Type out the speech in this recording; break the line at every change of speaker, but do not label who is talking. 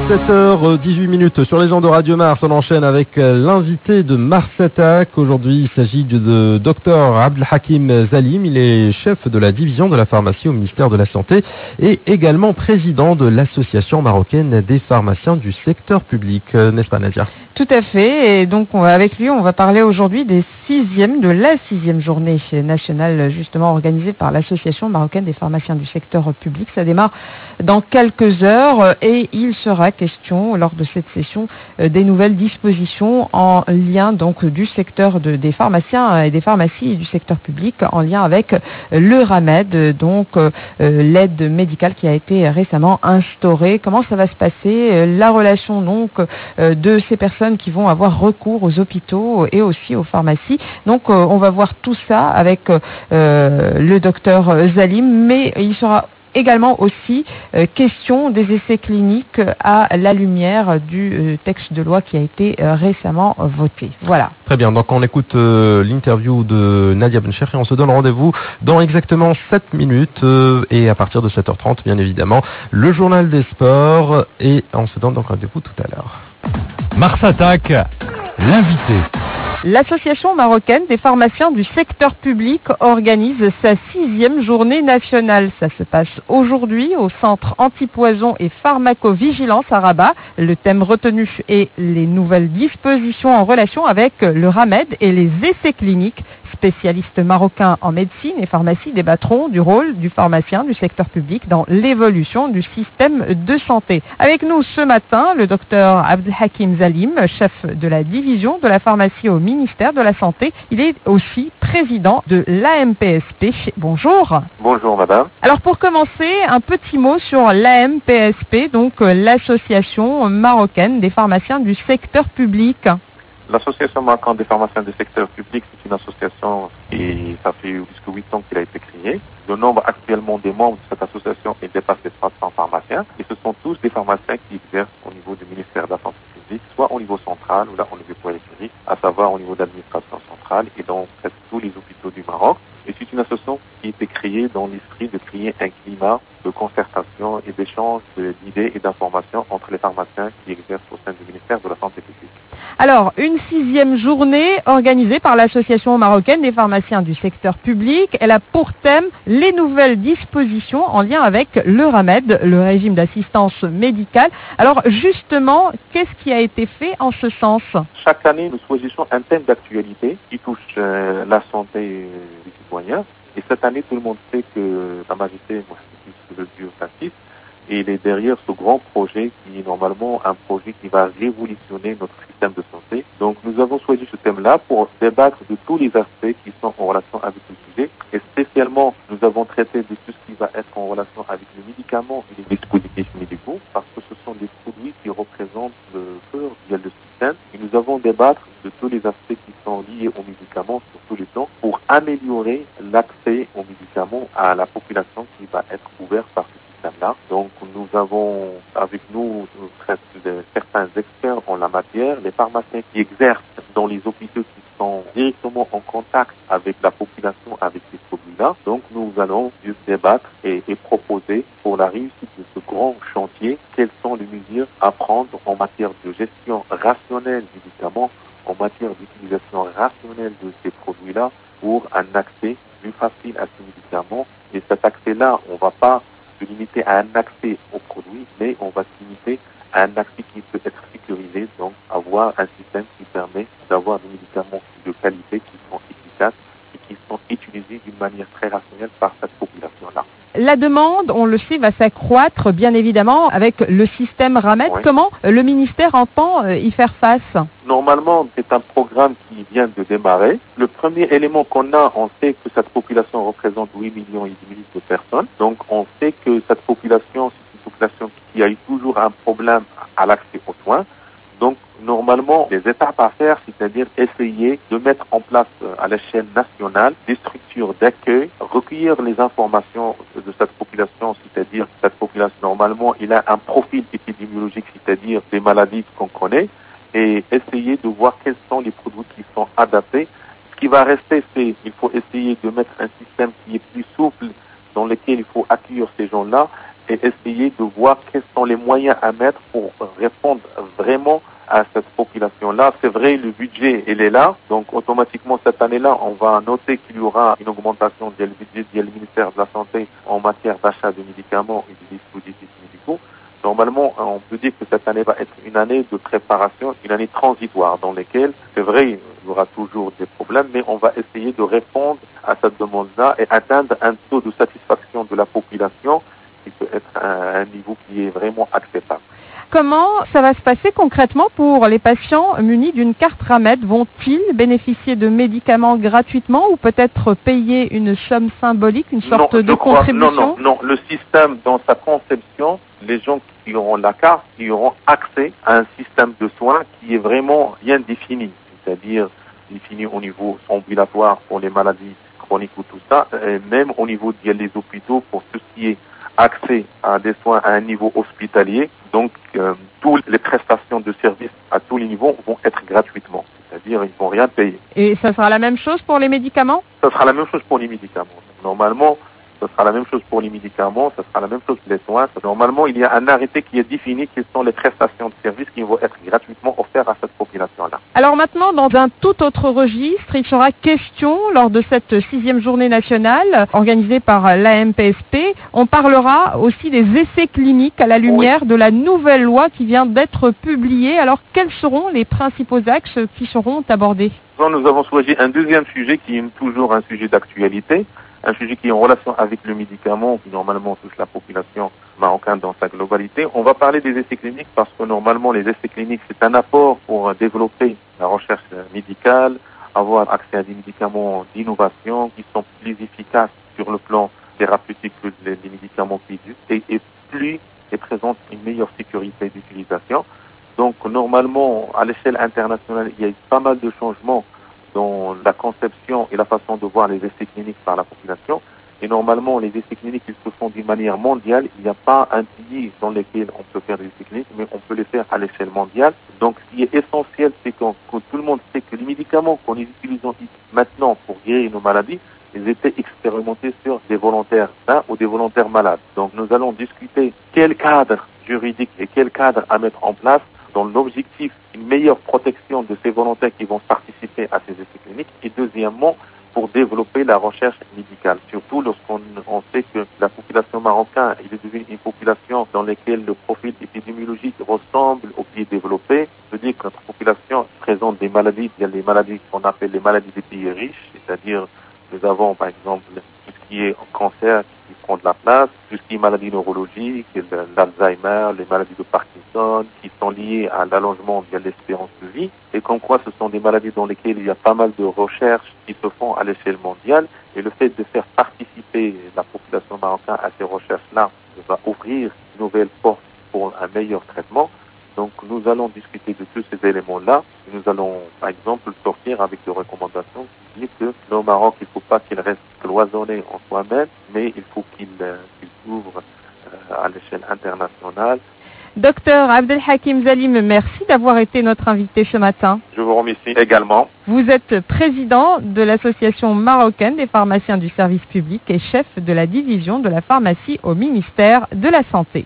7h18 sur les ondes de Radio Mars. On enchaîne avec l'invité de Mars Attack. Aujourd'hui, il s'agit de Dr Abdelhakim Zalim. Il est chef de la division de la pharmacie au ministère de la Santé et également président de l'association marocaine des pharmaciens du secteur public. N'est-ce pas, Nadia?
Tout à fait. Et donc, avec lui, on va parler aujourd'hui de la sixième journée nationale, justement organisée par l'association marocaine des pharmaciens du secteur public. Ça démarre dans quelques heures et il sera question lors de cette session des nouvelles dispositions en lien donc du secteur des pharmaciens et des pharmacies et du secteur public en lien avec le RAMED, donc l'aide médicale qui a été récemment instaurée. Comment ça va se passer? La relation donc de ces personnes qui vont avoir recours aux hôpitaux et aussi aux pharmacies. Donc on va voir tout ça avec le docteur Zalim, mais il sera également aussi question des essais cliniques à la lumière du texte de loi qui a été récemment voté. Voilà.
Très bien, donc on écoute l'interview de Nadia Bencher et on se donne rendez-vous dans exactement 7 minutes et à partir de 7h30 bien évidemment, le journal des sports et on se donne donc rendez-vous tout à l'heure.
Mars Attack, l'invité.
L'association marocaine des pharmaciens du secteur public organise sa 6e journée nationale. Ça se passe aujourd'hui au centre antipoison et pharmacovigilance à Rabat. Le thème retenu est les nouvelles dispositions en relation avec le RAMED et les essais cliniques. Spécialistes marocains en médecine et pharmacie débattront du rôle du pharmacien du secteur public dans l'évolution du système de santé. Avec nous ce matin, le docteur Abdelhakim Zalim, chef de la division de la pharmacie au ministère de la Santé. Il est aussi président de l'AMPSP. Bonjour.
Bonjour madame.
Alors pour commencer, un petit mot sur l'AMPSP, donc l'association marocaine des pharmaciens du secteur public.
L'Association marocaine des pharmaciens du secteur public, c'est une association qui, ça fait plus que 8 ans qu'il a été créée. Le nombre actuellement des membres de cette association est dépassé 300 pharmaciens et ce sont tous des pharmaciens qui exercent au niveau du ministère de la Santé publique, soit au niveau central ou là au niveau périphérique, à savoir au niveau de l'administration centrale et dans presque tous les hôpitaux du Maroc. Et c'est une association qui a été créée dans l'esprit de créer un climat de concertation et d'échange d'idées et d'informations entre les pharmaciens qui exercent au sein du ministère de la Santé publique.
Alors, une 6e journée organisée par l'Association marocaine des pharmaciens du secteur public. Elle a pour thème les nouvelles dispositions en lien avec le RAMED, le régime d'assistance médicale. Alors, justement, qu'est-ce qui a été fait en ce sens?
Chaque année, nous choisissons un thème d'actualité qui touche la santé des citoyens. Et cette année, tout le monde sait que la majorité, moi, c'est le biostatistique. Et il est derrière ce grand projet qui est normalement un projet qui va révolutionner notre système de santé. Donc nous avons choisi ce thème-là pour débattre de tous les aspects qui sont en relation avec le sujet. Et spécialement, nous avons traité de tout ce qui va être en relation avec les médicaments et les dispositifs médicaux parce que ce sont des produits qui représentent le cœur du système. Et nous avons débattre de tous les aspects qui sont liés aux médicaments sur tous les temps pour améliorer l'accès aux médicaments à la population qui va être couverte par ce système-là. Donc nous avons avec nous certains experts en la matière, les pharmaciens qui exercent dans les hôpitaux qui sont directement en contact avec la population avec ces produits-là. Donc nous allons débattre et proposer pour la réussite de ce grand chantier quelles sont les mesures à prendre en matière de gestion rationnelle des médicaments, en matière d'utilisation rationnelle de ces produits-là pour un accès plus facile à ces médicaments. Et cet accès-là, on ne va pas se limiter à un accès aux produits, mais on va se limiter à un accès qui peut être sécurisé, donc avoir un système qui permet d'avoir des médicaments de qualité qui sont efficaces et qui sont utilisés d'une manière très rationnelle par cette population-là.
La demande, on le sait, va s'accroître bien évidemment avec le système RAMED. Oui. Comment le ministère entend y faire face?
Normalement, c'est un programme qui vient de démarrer. Le premier élément qu'on a, on sait que cette population représente 8 millions et demi de personnes. Donc, on sait que cette population, c'est une population qui a eu toujours un problème à l'accès aux soins. Donc, normalement, les étapes à faire, c'est-à-dire essayer de mettre en place à l'échelle nationale des structures d'accueil, recueillir les informations de cette population, c'est-à-dire cette population, normalement, il a un profil épidémiologique, c'est-à-dire des maladies qu'on connaît, et essayer de voir quels sont les produits qui sont adaptés. Ce qui va rester, c'est il faut essayer de mettre un système qui est plus souple, dans lequel il faut accueillir ces gens-là, et essayer de voir quels sont les moyens à mettre pour répondre vraiment à cette population-là. C'est vrai, le budget, il est là. Donc, automatiquement, cette année-là, on va noter qu'il y aura une augmentation du budget du ministère de la Santé en matière d'achat de médicaments et de dispositifs médicaux. Normalement, on peut dire que cette année va être une année de préparation, une année transitoire dans laquelle, c'est vrai, il y aura toujours des problèmes, mais on va essayer de répondre à cette demande-là et atteindre un taux de satisfaction de la population qui peut être un niveau qui est vraiment acceptable.
Comment ça va se passer concrètement pour les patients munis d'une carte Ramed? Vont-ils bénéficier de médicaments gratuitement ou peut-être payer une somme symbolique, une sorte de contribution?
Non. Le système, dans sa conception, les gens qui auront la carte, ils auront accès à un système de soins qui est vraiment bien défini, c'est-à-dire défini au niveau ambulatoire pour les maladies chroniques ou tout ça, et même au niveau des hôpitaux pour tout ce qui est accès à des soins à un niveau hospitalier. Donc, toutes les prestations de services à tous les niveaux vont être gratuitement. C'est-à-dire, ils ne vont rien payer.
Et ça sera la même chose pour les médicaments?
Ça sera la même chose pour les médicaments. Normalement, ça sera la même chose pour les médicaments, ça sera la même chose pour les soins. Normalement, il y a un arrêté qui est défini quelles sont les prestations de services qui vont être gratuitement offertes à cette population-là.
Alors maintenant, dans un tout autre registre, il sera question, lors de cette 6e journée nationale organisée par l'AMPSP, on parlera aussi des essais cliniques à la lumière de la nouvelle loi qui vient d'être publiée. Alors, quels seront les principaux axes qui seront abordés?
Nous avons choisi un deuxième sujet qui est toujours un sujet d'actualité, un sujet qui est en relation avec le médicament qui normalement touche la population marocaine dans sa globalité. On va parler des essais cliniques parce que normalement les essais cliniques c'est un apport pour développer la recherche médicale, avoir accès à des médicaments d'innovation qui sont plus efficaces sur le plan thérapeutique que les médicaments qui existent et plus et présentent une meilleure sécurité d'utilisation. Donc normalement à l'échelle internationale il y a eu pas mal de changements dans la conception et la façon de voir les essais cliniques par la population. Et normalement, les essais cliniques, ils se font d'une manière mondiale. Il n'y a pas un pays dans lequel on peut faire des essais cliniques, mais on peut les faire à l'échelle mondiale. Donc, ce qui est essentiel, c'est que tout le monde sait que les médicaments qu'on utilise maintenant pour guérir nos maladies, ils étaient expérimentés sur des volontaires sains ou des volontaires malades. Donc, nous allons discuter quel cadre juridique et quel cadre à mettre en place dans l'objectif d'une meilleure protection de ces volontaires qui vont participer à ces essais cliniques et deuxièmement pour développer la recherche médicale. Surtout lorsqu'on sait que la population marocaine est devenue une population dans laquelle le profil épidémiologique ressemble aux pays développés. C'est-à-dire que notre population présente des maladies, il y a les maladies qu'on appelle les maladies des pays riches, c'est-à-dire nous avons par exemple tout ce qui est cancer qui prend de la place, tout ce qui est maladies neurologiques, l'Alzheimer, les maladies de Parkinson, qui sont liées à l'allongement de l'espérance de vie. Et comme quoi ce sont des maladies dans lesquelles il y a pas mal de recherches qui se font à l'échelle mondiale. Et le fait de faire participer la population marocaine à ces recherches-là va ouvrir une nouvelle porte pour un meilleur traitement. Donc nous allons discuter de tous ces éléments-là. Nous allons, par exemple, sortir avec des recommandations qui disent que le Maroc, il ne faut pas qu'il reste cloisonné en soi-même, mais il faut qu'il s'ouvre à l'échelle internationale.
Docteur Abdelhakim Zalim, merci d'avoir été notre invité ce matin.
Je vous remercie également.
Vous êtes président de l'Association marocaine des pharmaciens du service public et chef de la division de la pharmacie au ministère de la Santé.